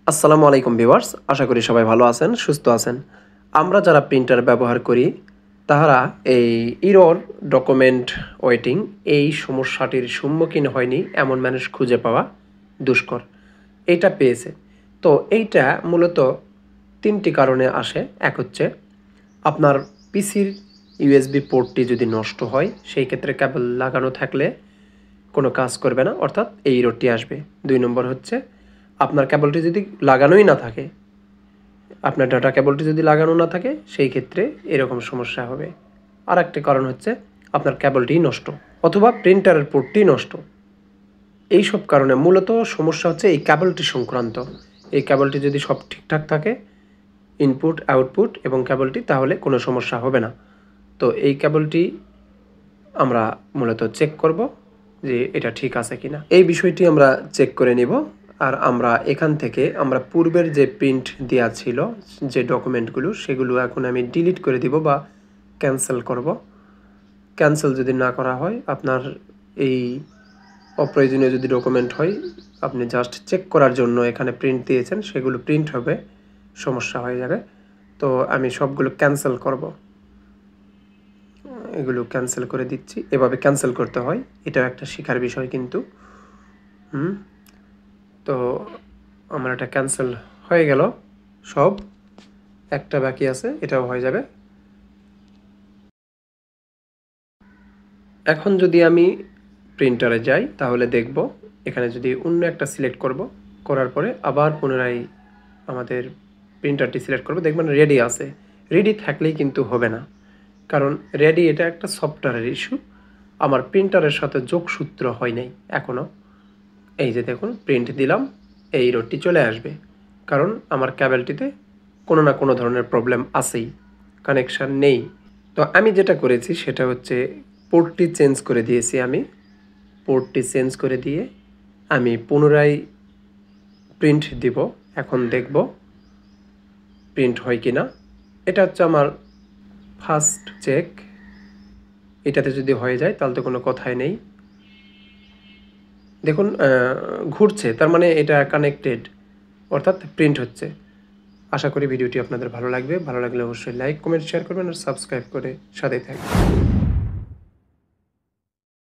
আসসালামু আলাইকুম ভিউয়ার্স, আশা করি সবাই ভালো আছেন, সুস্থ আছেন। আমরা যারা প্রিন্টার ব্যবহার করি তারা এই ইরর ডকুমেন্ট ওয়েটিং এই সমস্যাটির সম্মুখীন হয়নি এমন মানুষ খুঁজে পাওয়া দুষ্কর। এইটা পেয়েছে। তো এইটা মূলত ৩টি কারণে আসে। এক হচ্ছে আপনার পিসির ইউএসবি পোর্টটি যদি নষ্ট হয় সেই ক্ষেত্রে কেবল লাগানো থাকলে কোনো কাজ করবে না, অর্থাৎ এই ইররটি আসবে। ২ নম্বর হচ্ছে আপনার কেবলটি যদি লাগানোই না থাকে, আপনার ডাটা কেবলটি যদি লাগানো না থাকে সেই ক্ষেত্রে এরকম সমস্যা হবে। আর একটি কারণ হচ্ছে আপনার কেবলটি নষ্ট অথবা প্রিন্টারের পোর্টটি নষ্ট। এইসব কারণে মূলত সমস্যা হচ্ছে এই কেবলটি সংক্রান্ত। এই কেবলটি যদি সব ঠিকঠাক থাকে, ইনপুট আউটপুট এবং কেবলটি, তাহলে কোনো সমস্যা হবে না। তো এই কেবলটি আমরা মূলত চেক করব যে এটা ঠিক আছে কিনা। এই বিষয়টি আমরা চেক করে নিব। আর আমরা এখান থেকে আমরা পূর্বের যে প্রিন্ট দেওয়া ছিল যে ডকুমেন্টগুলো, সেগুলো এখন আমি ডিলিট করে দিব বা ক্যান্সেল করব। ক্যান্সেল যদি না করা হয়, আপনার এই অপ্রয়োজনীয় যদি ডকুমেন্ট হয়, আপনি জাস্ট চেক করার জন্য এখানে প্রিন্ট দিয়েছেন, সেগুলো প্রিন্ট হবে, সমস্যা হয়ে যাবে। তো আমি সবগুলো ক্যান্সেল করব। এগুলো ক্যান্সেল করে দিচ্ছি। এভাবে ক্যান্সেল করতে হয়, এটাও একটা শেখার বিষয় কিন্তু। তো আমার এটা ক্যান্সেল হয়ে গেল সব। একটা বাকি আছে, এটাও হয়ে যাবে। এখন যদি আমি প্রিন্টারে যাই তাহলে দেখব এখানে যদি অন্য একটা সিলেক্ট করব, করার পরে আবার পুনরায় আমাদের প্রিন্টারটি সিলেক্ট করব, দেখবেন রেডি আছে। রেডি থাকলেই কিন্তু হবে না, কারণ রেডি এটা একটা সফটওয়্যারের ইস্যু। আমার প্রিন্টারের সাথে যোগসূত্র হয় নাই এখনও। এই যে দেখুন, প্রিন্ট দিলাম, এই রোডটি চলে আসবে, কারণ আমার ক্যাবেলটিতে কোনো না কোনো ধরনের প্রবলেম আছেই, কানেকশান নেই। তো আমি যেটা করেছি সেটা হচ্ছে পোর্টটি চেঞ্জ করে দিয়েছি। আমি পোর্টটি চেঞ্জ করে দিয়ে আমি পুনরায় প্রিন্ট দিব। এখন দেখব প্রিন্ট হয় কি না। এটা হচ্ছে আমার ফার্স্ট চেক। এটাতে যদি হয়ে যায় তাহলে তো কোনো কথাই নেই। দেখুন ঘুরছে, তার মানে এটা কানেক্টেড, অর্থাৎ প্রিন্ট হচ্ছে। আশা করি ভিডিওটি আপনাদের ভালো লাগবে। ভালো লাগলে অবশ্যই লাইক, কমেন্ট, শেয়ার করবেন আর সাবস্ক্রাইব করে সাথেই থাকবেন।